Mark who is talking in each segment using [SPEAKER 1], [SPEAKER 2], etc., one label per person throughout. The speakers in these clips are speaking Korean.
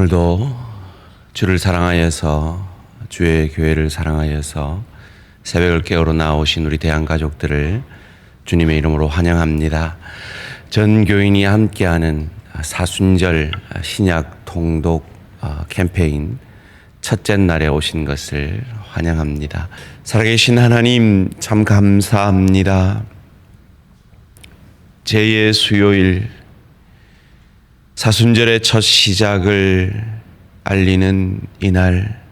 [SPEAKER 1] 오늘도 주를 사랑하여서 주의 교회를 사랑하여서 새벽을 깨우러 나오신 우리 대한가족들을 주님의 이름으로 환영합니다. 전 교인이 함께하는 사순절 신약 통독 캠페인 첫째 날에 오신 것을 환영합니다. 살아계신 하나님 참 감사합니다. 제2의 수요일 사순절의 첫 시작을 알리는 이날,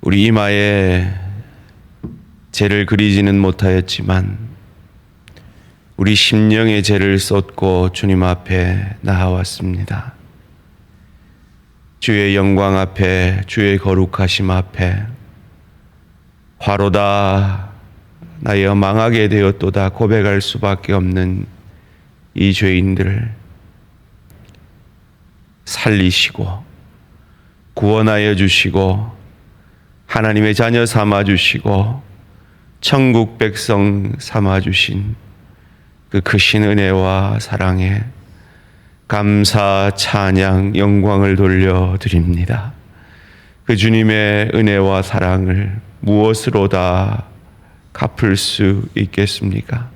[SPEAKER 1] 우리 이마에 죄를 그리지는 못하였지만 우리 심령의 죄를 쏟고 주님 앞에 나아왔습니다. 주의 영광 앞에, 주의 거룩하심 앞에 화로다 나여 망하게 되었도다 고백할 수밖에 없는 이 죄인들을 살리시고 구원하여 주시고 하나님의 자녀 삼아 주시고 천국 백성 삼아 주신 그 크신 은혜와 사랑에 감사, 찬양, 영광을 돌려드립니다. 그 주님의 은혜와 사랑을 무엇으로 다 갚을 수 있겠습니까?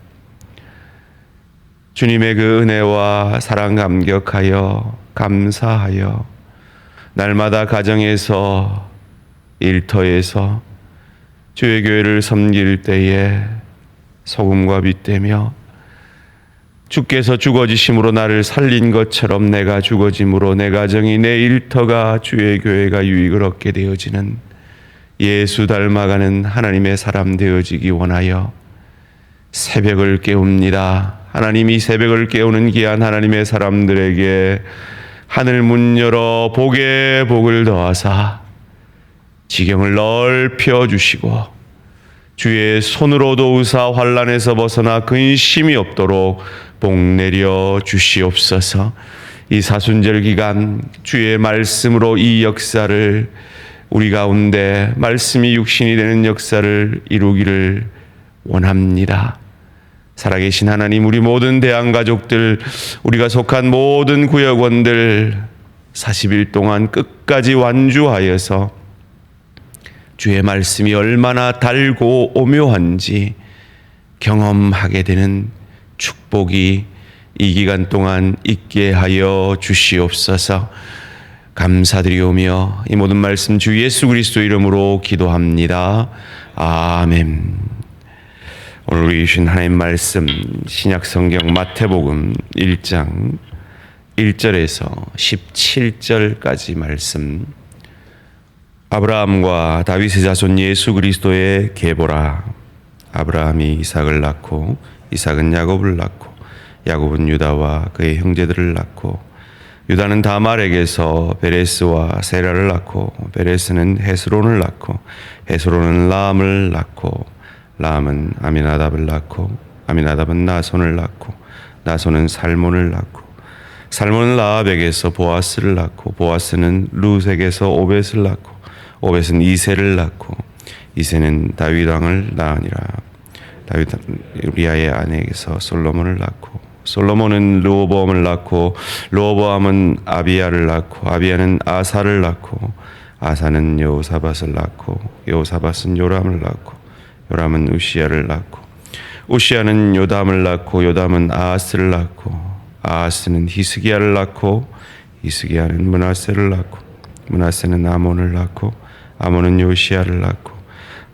[SPEAKER 1] 주님의 그 은혜와 사랑 감격하여 감사하여 날마다 가정에서 일터에서 주의 교회를 섬길 때에 소금과 빛 되며 주께서 죽어지심으로 나를 살린 것처럼 내가 죽어짐으로 내 가정이 내 일터가 주의 교회가 유익을 얻게 되어지는 예수 닮아가는 하나님의 사람 되어지기 원하여 새벽을 깨웁니다. 하나님이 새벽을 깨우는 귀한 하나님의 사람들에게 하늘 문 열어 복에 복을 더하사 지경을 넓혀 주시고 주의 손으로 도우사 환난에서 벗어나 근심이 없도록 복 내려 주시옵소서. 이 사순절 기간 주의 말씀으로 이 역사를 우리 가운데 말씀이 육신이 되는 역사를 이루기를 원합니다. 살아계신 하나님, 우리 모든 대한가족들, 우리가 속한 모든 구역원들 40일 동안 끝까지 완주하여서 주의 말씀이 얼마나 달고 오묘한지 경험하게 되는 축복이 이 기간 동안 있게 하여 주시옵소서. 감사드리오며 이 모든 말씀 주 예수 그리스도 이름으로 기도합니다. 아멘. 오늘 우리 주신 하나님 말씀 신약성경 마태복음 1장 1절에서 17절까지 말씀. 아브라함과 다윗의 자손 예수 그리스도의 계보라. 아브라함이 이삭을 낳고 이삭은 야곱을 낳고 야곱은 유다와 그의 형제들을 낳고 유다는 다말에게서 베레스와 세라를 낳고 베레스는 헤스론을 낳고 헤스론은 라암을 낳고 라암은 아미나답을 낳고 아미나답은 나손을 낳고 나손은 살몬을 낳고 살몬은 라합에게서 보아스를 낳고 보아스는 룻에게서 오벳을 낳고 오벳은 이새를 낳고 이새는 다윗 왕을 낳으니라. 다윗은 우리아의 아내에게서 솔로몬을 낳고 솔로몬은 르호보암을 낳고 르호보암은 아비야를 낳고 아비야는 아사를 낳고 아사는 여호사밧을 낳고 여호사밧은 요람을 낳고 요람은 우시야를 낳고 우시야는 요담을 낳고 요담은 아하스를 낳고 아하스는 히스기야를 낳고 히스기야는 므낫세를 낳고 므낫세는 아몬을 낳고 아몬은 요시야를 낳고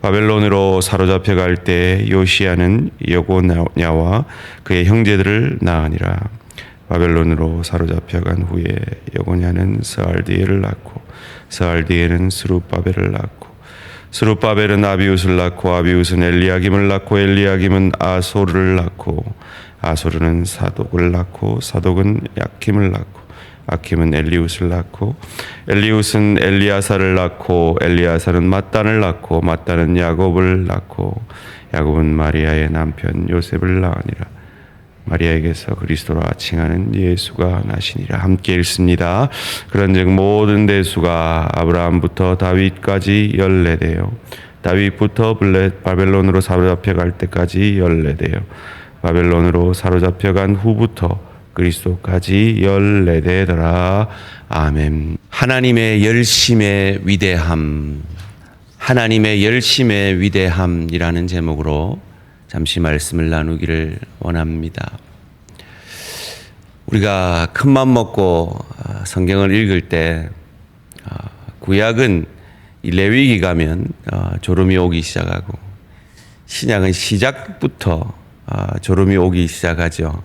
[SPEAKER 1] 바벨론으로 사로잡혀 갈 때 요시야는 여고냐와 그의 형제들을 낳으니라. 바벨론으로 사로잡혀 간 후에 여고냐는 스알디엘을 낳고 스알디엘은 스룹바벨을 낳고 스룹바벨은 아비웃을 낳고 아비웃은 엘리야김을 낳고 엘리야김은 아소르를 낳고 아소르는 사독을 낳고 사독은 야킴을 낳고 아킴은 엘리웃을 낳고 엘리웃은 엘리아사를 낳고 엘리아사는 mat단을 낳고 mat단은 야곱을 낳고 야곱은 마리아의 남편 요셉을 낳으니라. 마리아에게서 그리스도라 칭하는 예수가 나시니라. 함께 읽습니다. 그런즉 모든 대수가 아브라함부터 다윗까지 14대요 다윗부터 바벨론으로 사로잡혀 갈 때까지 14대요 바벨론으로 사로잡혀 간 후부터 그리스도까지 14대더라. 아멘. 하나님의 열심의 위대함, 하나님의 열심의 위대함이라는 제목으로 잠시 말씀을 나누기를 원합니다. 우리가 큰맘 먹고 성경을 읽을 때 구약은 레위기 가면 졸음이 오기 시작하고, 신약은 시작부터 졸음이 오기 시작하죠.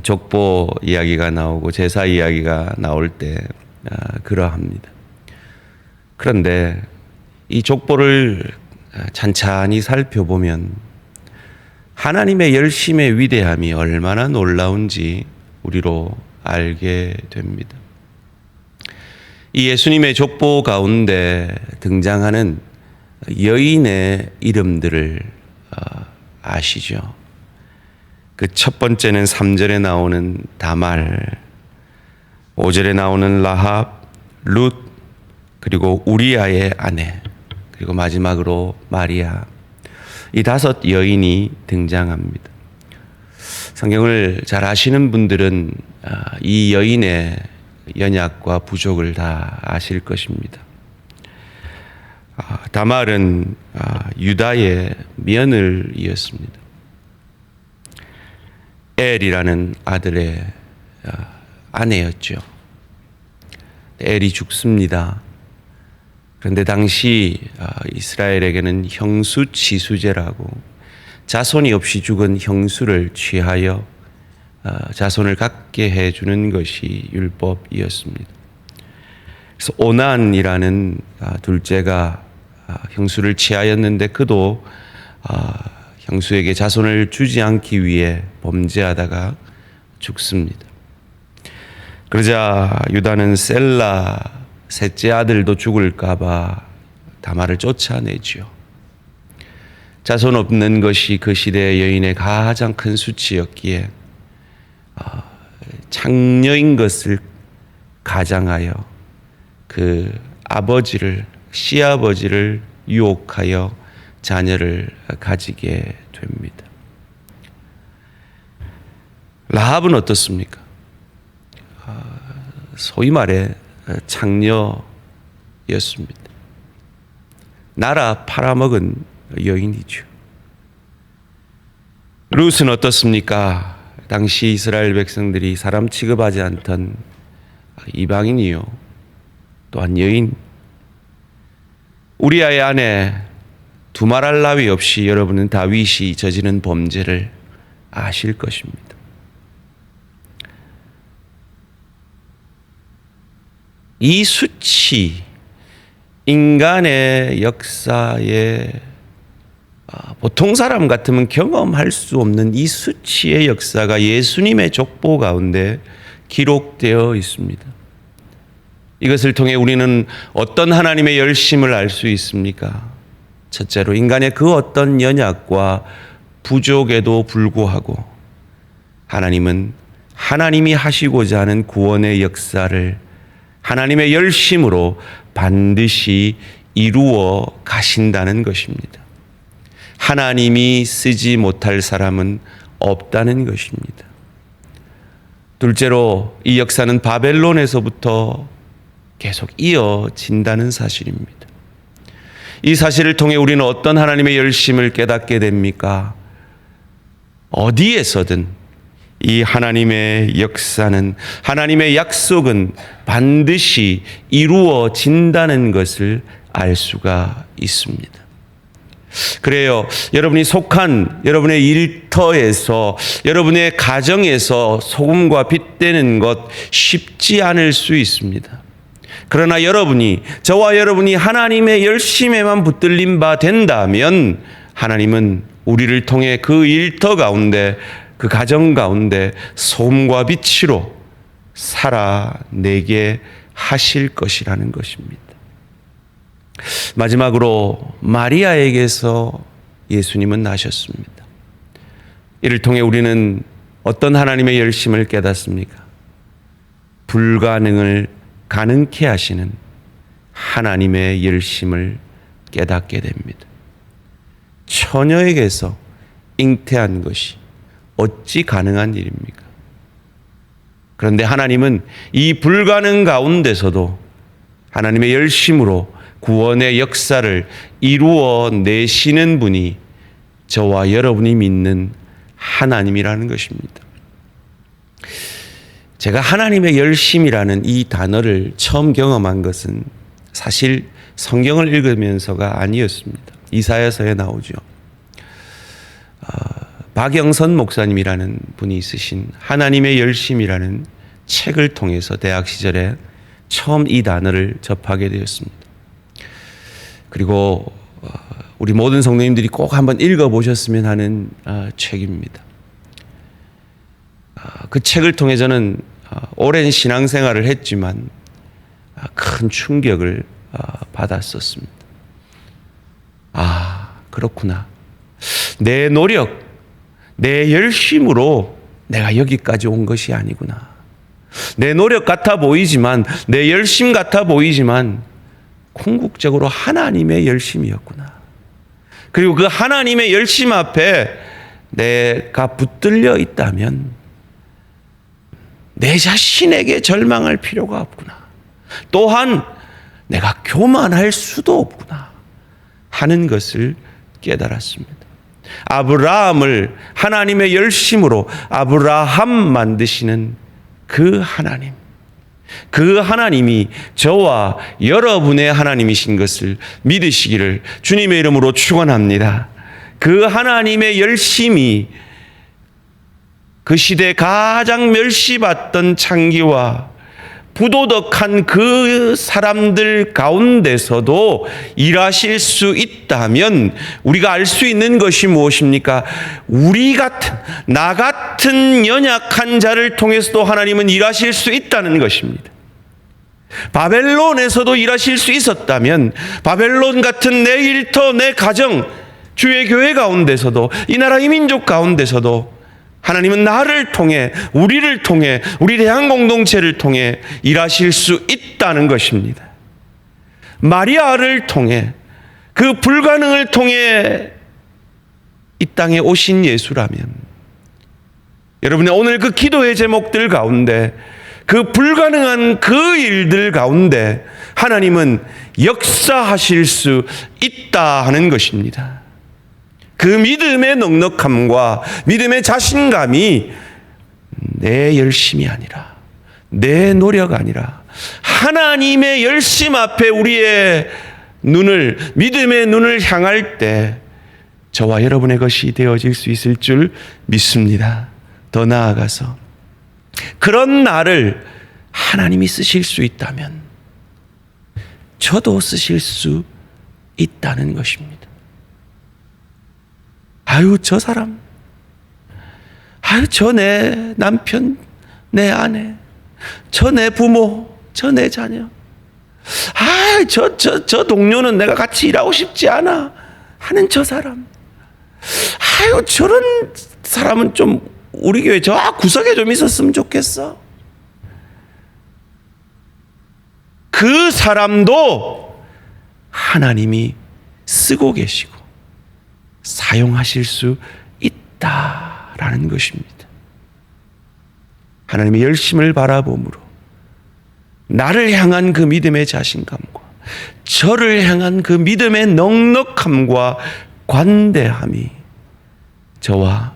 [SPEAKER 1] 족보 이야기가 나오고 제사 이야기가 나올 때 그러합니다. 그런데 이 족보를 찬찬히 살펴보면 하나님의 열심의 위대함이 얼마나 놀라운지 우리로 알게 됩니다. 이 예수님의 족보 가운데 등장하는 여인의 이름들을 아시죠? 그 첫 번째는 3절에 나오는 다말, 5절에 나오는 라합, 룻, 그리고 우리아의 아내, 그리고 마지막으로 마리아. 이 5 여인이 등장합니다. 성경을 잘 아시는 분들은 이 여인의 연약과 부족을 다 아실 것입니다. 다말은 유다의 며느리였습니다. 엘이라는 아들의 아내였죠. 엘이 죽습니다. 그런데 당시 이스라엘에게는 형수치수제라고 자손이 없이 죽은 형수를 취하여 자손을 갖게 해주는 것이 율법이었습니다. 그래서 오난이라는 둘째가 형수를 취하였는데 그도 형수에게 자손을 주지 않기 위해 범죄하다가 죽습니다. 그러자 유다는 셀라 셋째 아들도 죽을까 봐 다말을 쫓아내죠. 자손 없는 것이 그 시대의 여인의 가장 큰 수치였기에 장녀인 것을 가장하여 그 아버지를, 시아버지를 유혹하여 자녀를 가지게 됩니다. 라합은 어떻습니까? 소위 말해 장녀였습니다. 나라 팔아먹은 여인이죠. 룻은 어떻습니까? 당시 이스라엘 백성들이 사람 취급하지 않던 이방인이요, 또한 여인. 우리아의 아내 두말할 나위 없이 여러분은 다윗이 저지른 범죄를 아실 것입니다. 이 수치, 인간의 역사에 보통 사람 같으면 경험할 수 없는 이 수치의 역사가 예수님의 족보 가운데 기록되어 있습니다. 이것을 통해 우리는 어떤 하나님의 열심을 알 수 있습니까? 첫째로 인간의 그 어떤 연약과 부족에도 불구하고 하나님은 하나님이 하시고자 하는 구원의 역사를 하나님의 열심으로 반드시 이루어 가신다는 것입니다. 하나님이 쓰지 못할 사람은 없다는 것입니다. 둘째로 이 역사는 바벨론에서부터 계속 이어진다는 사실입니다. 이 사실을 통해 우리는 어떤 하나님의 열심을 깨닫게 됩니까? 어디에서든 이 하나님의 역사는, 하나님의 약속은 반드시 이루어진다는 것을 알 수가 있습니다. 그래요, 여러분이 속한 여러분의 일터에서, 여러분의 가정에서 소금과 빛 되는 것 쉽지 않을 수 있습니다. 그러나 저와 여러분이 하나님의 열심에만 붙들린 바 된다면 하나님은 우리를 통해 그 일터 가운데, 그 가정 가운데 소금과 빛으로 살아내게 하실 것이라는 것입니다. 마지막으로 마리아에게서 예수님은 나셨습니다. 이를 통해 우리는 어떤 하나님의 열심을 깨닫습니까? 불가능을 가능케 하시는 하나님의 열심을 깨닫게 됩니다. 처녀에게서 잉태한 것이 어찌 가능한 일입니까? 그런데 하나님은 이 불가능 가운데서도 하나님의 열심으로 구원의 역사를 이루어 내시는 분이 저와 여러분이 믿는 하나님이라는 것입니다. 제가 하나님의 열심이라는 이 단어를 처음 경험한 것은 사실 성경을 읽으면서가 아니었습니다. 이사야서에 나오죠. 박영선 목사님이라는 분이 쓰신 하나님의 열심이라는 책을 통해서 대학 시절에 처음 이 단어를 접하게 되었습니다. 그리고 우리 모든 성도님들이 꼭 한번 읽어보셨으면 하는 책입니다. 그 책을 통해 저는 오랜 신앙생활을 했지만 큰 충격을 받았었습니다. 그렇구나. 내 노력, 내 열심으로 내가 여기까지 온 것이 아니구나. 내 노력 같아 보이지만, 내 열심 같아 보이지만 궁극적으로 하나님의 열심이었구나. 그리고 그 하나님의 열심 앞에 내가 붙들려 있다면 내 자신에게 절망할 필요가 없구나. 또한 내가 교만할 수도 없구나 하는 것을 깨달았습니다. 아브라함을 하나님의 열심으로 아브라함 만드시는 그 하나님, 그 하나님이 저와 여러분의 하나님이신 것을 믿으시기를 주님의 이름으로 축원합니다. 그 하나님의 열심이 그 시대 가장 멸시받던 창기와 부도덕한 그 사람들 가운데서도 일하실 수 있다면 우리가 알 수 있는 것이 무엇입니까? 우리 같은, 나 같은 연약한 자를 통해서도 하나님은 일하실 수 있다는 것입니다. 바벨론에서도 일하실 수 있었다면 바벨론 같은 내 일터, 내 가정, 주의 교회 가운데서도 이 나라 이 민족 가운데서도 하나님은 나를 통해, 우리를 통해, 우리 대한 공동체를 통해 일하실 수 있다는 것입니다. 마리아를 통해, 그 불가능을 통해 이 땅에 오신 예수라면 여러분의 오늘 그 기도의 제목들 가운데 그 불가능한 그 일들 가운데 하나님은 역사하실 수 있다 하는 것입니다. 그 믿음의 넉넉함과 믿음의 자신감이 내 열심이 아니라, 내 노력 아니라 하나님의 열심 앞에 우리의 눈을, 믿음의 눈을 향할 때 저와 여러분의 것이 되어질 수 있을 줄 믿습니다. 더 나아가서 그런 나를 하나님이 쓰실 수 있다면 저도 쓰실 수 있다는 것입니다. 저 사람, 저 내 남편, 내 아내, 저 내 부모, 저 내 자녀, 저 동료는 내가 같이 일하고 싶지 않아 하는 저 사람, 저런 사람은 좀 우리 교회 저 구석에 좀 있었으면 좋겠어. 그 사람도 하나님이 쓰고 계시고 사용하실 수 있다라는 것입니다. 하나님의 열심을 바라봄으로 나를 향한 그 믿음의 자신감과 저를 향한 그 믿음의 넉넉함과 관대함이 저와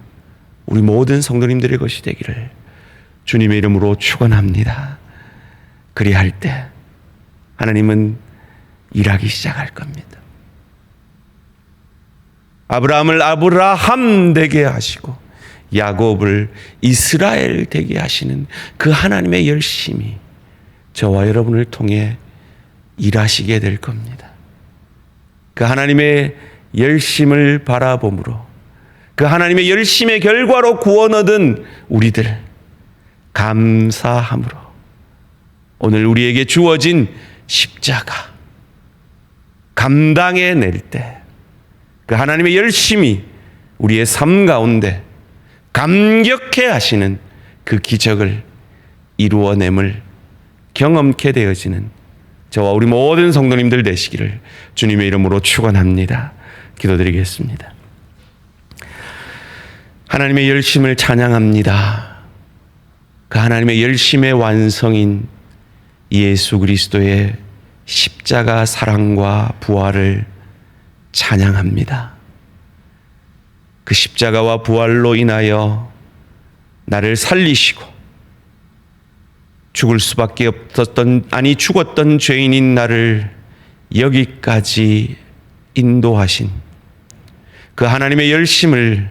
[SPEAKER 1] 우리 모든 성도님들의 것이 되기를 주님의 이름으로 축원합니다. 그리할 때 하나님은 일하기 시작할 겁니다. 아브라함을 아브라함 되게 하시고 야곱을 이스라엘 되게 하시는 그 하나님의 열심이 저와 여러분을 통해 일하시게 될 겁니다. 그 하나님의 열심을 바라봄으로 그 하나님의 열심의 결과로 구원 얻은 우리들 감사함으로 오늘 우리에게 주어진 십자가 감당해 낼 때 그 하나님의 열심이 우리의 삶 가운데 감격해 하시는 그 기적을 이루어냄을 경험케 되어지는 저와 우리 모든 성도님들 되시기를 주님의 이름으로 축원합니다. 기도드리겠습니다. 하나님의 열심을 찬양합니다. 그 하나님의 열심의 완성인 예수 그리스도의 십자가 사랑과 부활을 찬양합니다. 그 십자가와 부활로 인하여 나를 살리시고 죽을 수밖에 없었던, 아니 죽었던 죄인인 나를 여기까지 인도하신 그 하나님의 열심을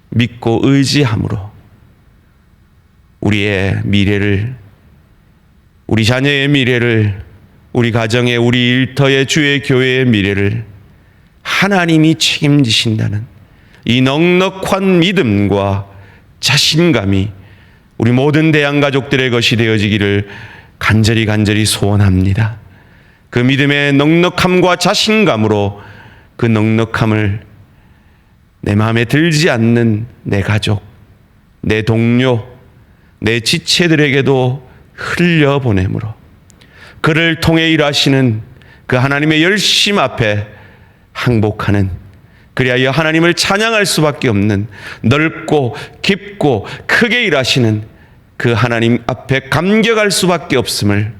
[SPEAKER 1] 믿고 의지함으로 우리의 미래를, 우리 자녀의 미래를, 우리 가정의, 우리 일터의, 주의 교회의 미래를 하나님이 책임지신다는 이 넉넉한 믿음과 자신감이 우리 모든 대양가족들의 것이 되어지기를 간절히 소원합니다. 그 믿음의 넉넉함과 자신감으로 그 넉넉함을 내 마음에 들지 않는 내 가족, 내 동료, 내 지체들에게도 흘려보내므로 그를 통해 일하시는 그 하나님의 열심 앞에 항복하는, 그리하여 하나님을 찬양할 수밖에 없는 넓고 깊고 크게 일하시는 그 하나님 앞에 감격할 수밖에 없음을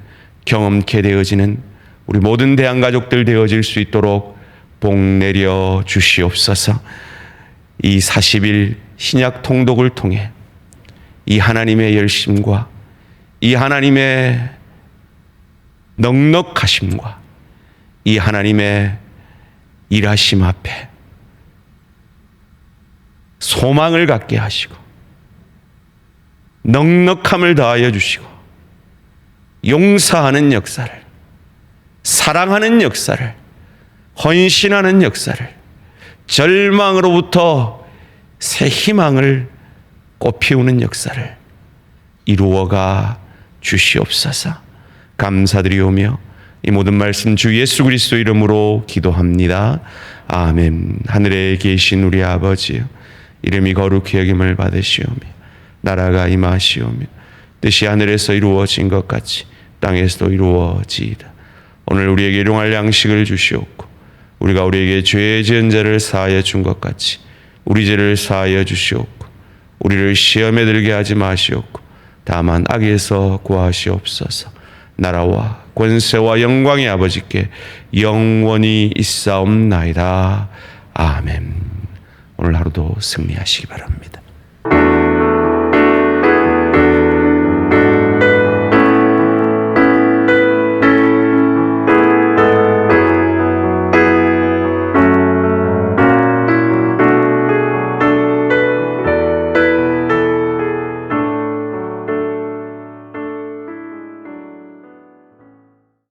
[SPEAKER 1] 경험케 되어지는 우리 모든 대한가족들 되어질 수 있도록 복 내려 주시옵소서. 이 40일 신약 통독을 통해 이 하나님의 열심과 이 하나님의 넉넉하심과 이 하나님의 일하심 앞에 소망을 갖게 하시고 넉넉함을 더하여 주시고 용서하는 역사를, 사랑하는 역사를, 헌신하는 역사를, 절망으로부터 새 희망을 꽃피우는 역사를 이루어가 주시옵소서. 감사드리오며 이 모든 말씀 주 예수 그리스도 이름으로 기도합니다. 아멘. 하늘에 계신 우리 아버지여, 이름이 거룩히 여김을 받으시오며 나라가 임하시오며 뜻이 하늘에서 이루어진 것 같이 땅에서도 이루어지이다. 오늘 우리에게 일용할 양식을 주시옵고 우리가 우리에게 죄 지은 자를 사하여 준 것 같이 우리 죄를 사하여 주시옵고 우리를 시험에 들게 하지 마시옵고 다만 악에서 구하시옵소서. 나라와 권세와 영광의 아버지께 영원히 있사옵나이다. 아멘. 오늘 하루도 승리하시기 바랍니다.